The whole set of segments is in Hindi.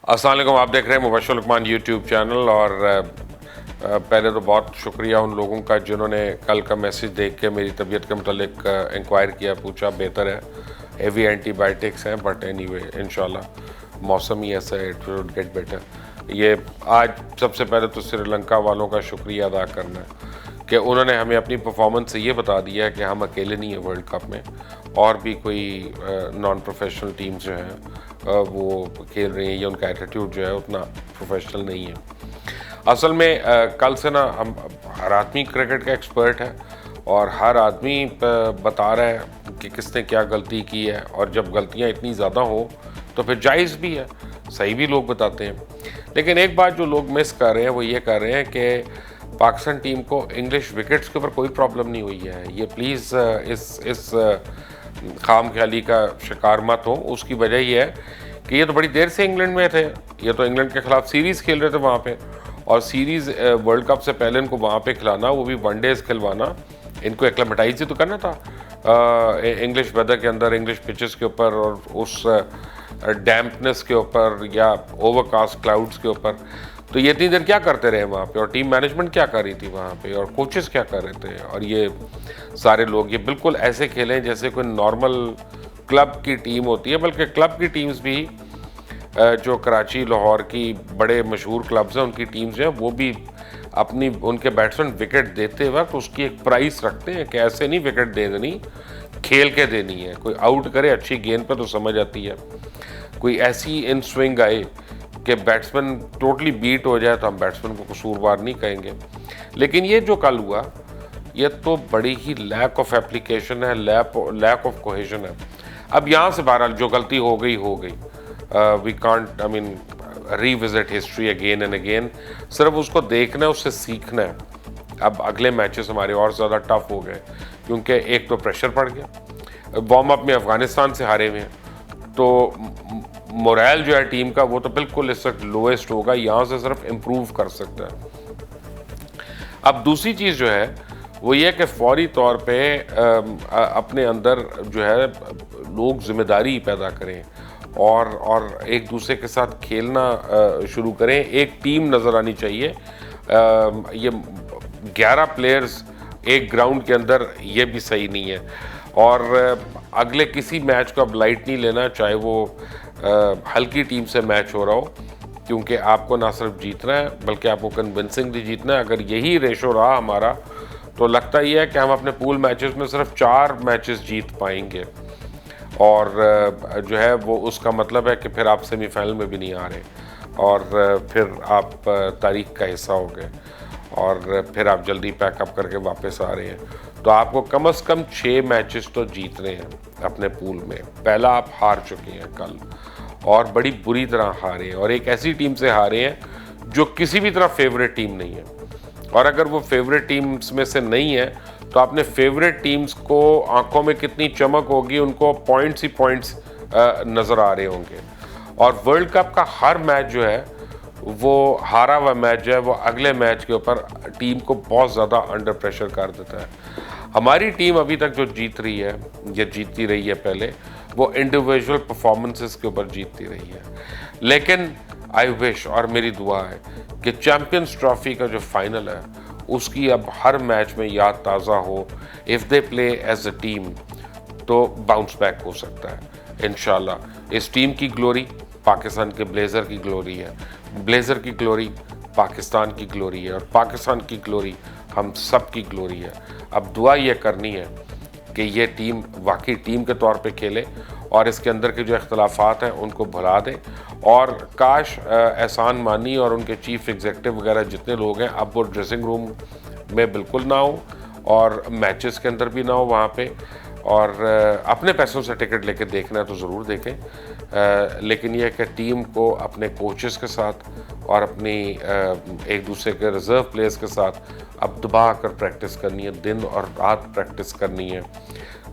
अस्सलाम वालेकुम, आप देख रहे हैं मुबश्शिर लुकमान यूट्यूब चैनल। और पहले तो बहुत शुक्रिया उन लोगों का जिन्होंने कल का मैसेज देख के मेरी तबीयत के मतलब इंक्वायर किया, पूछा। बेहतर है, हेवी एंटीबायोटिक्स हैं, बट एनीवे इंशाल्लाह मौसम ही ऐसा है, इट विल गेट बेटर। ये आज सबसे पहले तो श्रीलंका वालों का शुक्रिया अदा करना है कि उन्होंने हमें अपनी परफॉर्मेंस से ये बता दिया है कि हम अकेले नहीं हैं वर्ल्ड कप में, और भी कोई नॉन प्रोफेशनल टीम्स जो हैं वो खेल रही हैं, या उनका एटीट्यूड जो है उतना प्रोफेशनल नहीं है। असल में कल से ना हम, हर आदमी क्रिकेट का एक्सपर्ट है और हर आदमी बता रहा है कि किसने क्या गलती की है, और जब गलतियां इतनी ज़्यादा हो तो फिर जायज़ भी है, सही भी लोग बताते हैं। लेकिन एक बात जो लोग मिस कर रहे हैं वो ये कर रहे हैं कि पाकिस्तान टीम को इंग्लिश विकेट्स के ऊपर कोई प्रॉब्लम नहीं हुई है। ये प्लीज़ इस खाम ख्याली का शिकार मत हो। उसकी वजह ये है कि ये तो बड़ी देर से इंग्लैंड में थे, ये तो इंग्लैंड के ख़िलाफ़ सीरीज़ खेल रहे थे वहाँ पे, और सीरीज़ वर्ल्ड कप से पहले इनको वहाँ पे खिलाना, वो भी वनडेज़ खिलवाना, इनको एक्लेमेटाइज ही तो करना था इंग्लिश वेदर के अंदर, इंग्लिश पिचेस के ऊपर, और उस डैम्पनेस के ऊपर या ओवरकास्ट क्लाउड्स के ऊपर। तो ये इतनी देर क्या करते रहे वहाँ पे, और टीम मैनेजमेंट क्या कर रही थी वहाँ पे, और कोचेस क्या कर रहे थे, और ये सारे लोग ये बिल्कुल ऐसे खेलें जैसे कोई नॉर्मल क्लब की टीम होती है। बल्कि क्लब की टीम्स भी जो कराची, लाहौर की बड़े मशहूर क्लब्स हैं, उनकी टीम्स जो हैं वो भी अपनी, उनके बैट्समैन विकेट देते वक्त उसकी एक प्राइस रखते हैं कि ऐसे नहीं विकेट दे देनी, खेल के देनी है। कोई आउट करे अच्छी गेंद पे तो समझ आती है, कोई ऐसी इन स्विंग आए कि बैट्समैन टोटली बीट हो जाए तो हम बैट्समैन को कसूरवार नहीं कहेंगे। लेकिन ये जो कल हुआ, ये तो बड़ी ही लैक ऑफ एप्लीकेशन है, लैक ऑफ कोहेजन है। अब यहाँ से बहरहाल जो गलती हो गई we can't, I mean, revisit history again and again. सिर्फ उसको देखना है, उससे सीखना है। अब अगले मैचेस हमारे और ज़्यादा टफ हो गए, क्योंकि एक तो प्रेशर पड़ गया, वार्म अप में अफ़गानिस्तान से हारे हुए हैं, तो मोरल जो है टीम का वो तो बिल्कुल इस वक्त लोएस्ट होगा, यहाँ से सिर्फ इम्प्रूव कर सकता है। अब दूसरी चीज़ जो है वो ये कि फौरी तौर पे अपने अंदर जो है लोग जिम्मेदारी पैदा करें और एक दूसरे के साथ खेलना शुरू करें। एक टीम नज़र आनी चाहिए। ये 11 प्लेयर्स एक ग्राउंड के अंदर, ये भी सही नहीं है। और अगले किसी मैच को अब लाइट नहीं लेना, चाहे वो हल्की टीम से मैच हो रहा हो, क्योंकि आपको ना सिर्फ जीतना है बल्कि आपको कन्विंसिंगली जीतना है। अगर यही रेशो रहा हमारा तो लगता ही है कि हम अपने पूल मैचेस में सिर्फ 4 मैचेस जीत पाएंगे, और जो है वो उसका मतलब है कि फिर आप सेमीफाइनल में भी नहीं आ रहे, और फिर आप तारीख का हिस्सा हो गए, और फिर आप जल्दी पैकअप करके वापस आ रहे हैं। तो आपको कम से कम 6 मैचेस तो जीतने हैं अपने पूल में। पहला आप हार चुके हैं कल, और बड़ी बुरी तरह हारे हैं, और एक ऐसी टीम से हारे हैं जो किसी भी तरह फेवरेट टीम नहीं है। और अगर वो फेवरेट टीम्स में से नहीं है तो आपने फेवरेट टीम्स को आंखों में कितनी चमक होगी, उनको पॉइंट्स ही पॉइंट्स नज़र आ रहे होंगे। और वर्ल्ड कप का हर मैच जो है वो हारा हुआ मैच जो है वो अगले मैच के ऊपर टीम को बहुत ज़्यादा अंडर प्रेशर कर देता है। हमारी टीम अभी तक जो जीत रही है, ये जीतती रही है पहले, वो इंडिविजुअल परफॉर्मेंसेस के ऊपर जीतती रही है। लेकिन आई विश, और मेरी दुआ है कि चैम्पियंस ट्रॉफी का जो फाइनल है उसकी अब हर मैच में याद ताज़ा हो। If they play as a team तो बाउंस बैक हो सकता है इंशाल्लाह। इस टीम की ग्लोरी पाकिस्तान के ब्लेज़र की ग्लोरी है, ब्लेज़र की ग्लोरी पाकिस्तान की ग्लोरी है, और पाकिस्तान की ग्लोरी हम सब की ग्लोरी है। अब दुआ ये करनी है कि ये टीम वाकई टीम के तौर पे खेले, और इसके अंदर के जो इख्तलाफात हैं उनको भुला दें। और काश एहसान मानी और उनके चीफ एग्जीक्यूटिव वगैरह जितने लोग हैं, अब वो ड्रेसिंग रूम में बिल्कुल ना हो, और मैचेस के अंदर भी ना हो वहाँ पे। और अपने पैसों से टिकट लेके देखना है तो ज़रूर देखें। लेकिन यह कि टीम को अपने कोचेस के साथ और अपनी एक दूसरे के रिज़र्व प्लेयर्स के साथ अब दबा कर प्रैक्टिस करनी है, दिन और रात प्रैक्टिस करनी है।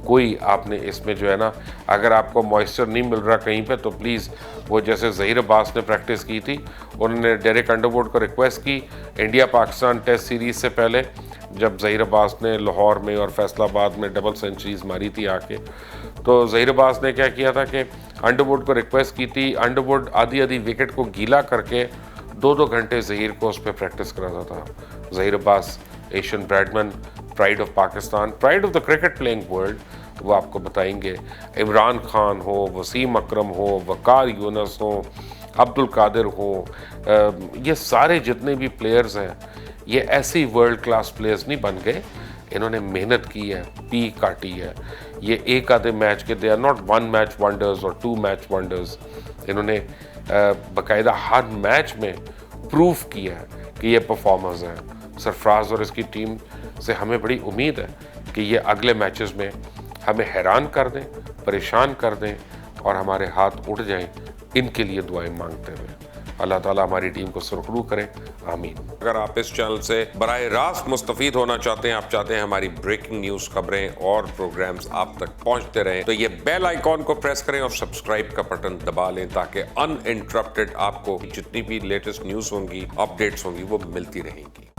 कोई आपने इसमें जो है ना, अगर आपको मॉइस्चर नहीं मिल रहा कहीं पे, तो प्लीज़ वो जैसे ज़हीर अब्बास ने प्रैक्टिस की थी, उन्होंने डेरेक अंडरवुड को रिक्वेस्ट की इंडिया पाकिस्तान टेस्ट सीरीज़ से पहले जब ज़हीर अब्बास ने लाहौर में और फैसलाबाद में डबल सेंचुरीज मारी थी आके, तो ज़हीर अब्बास ने क्या किया था कि अंडरवुड को रिक्वेस्ट की थी, अंडरवुड आधी आधी विकेट को गीला करके 2-2 घंटे ज़हीर को उस पर प्रैक्टिस कराता था। Zaheer Abbas, Asian Bradman, pride of Pakistan, pride of the cricket playing world, वो आपको बताएंगे। इमरान खान हो, वसीम अकरम हो, वकार यूनुस हो, अब्दुल कादिर हो, ये सारे जितने भी प्लेयर्स हैं, ये ऐसी वर्ल्ड क्लास प्लेयर्स नहीं बन गए, इन्होंने मेहनत की है, पी काटी है। ये एक आधे मैच के, they are not one match wonders और 2 मैच वंडर्स। इन्होंने बाकायदा हर मैच में प्रूफ किया है कि ये परफॉर्मर्स हैं। सरफराज और इसकी टीम से हमें बड़ी उम्मीद है कि ये अगले मैचेस में हमें हैरान कर दें, परेशान कर दें और हमारे हाथ उठ जाएं। इनके लिए दुआएं मांगते हुए अल्लाह ताला हमारी टीम को सुरखरू करे, आमीन। अगर आप इस चैनल से बराह रास्त मुस्तफीद होना चाहते हैं, आप चाहते हैं हमारी ब्रेकिंग न्यूज खबरें और प्रोग्राम्स आप तक पहुंचते रहें, तो ये बेल आइकॉन को प्रेस करें और सब्सक्राइब का बटन दबा लें, ताकि अनइंटरप्टेड आपको जितनी भी लेटेस्ट न्यूज होंगी, अपडेट्स होंगी, वो मिलती रहेंगी।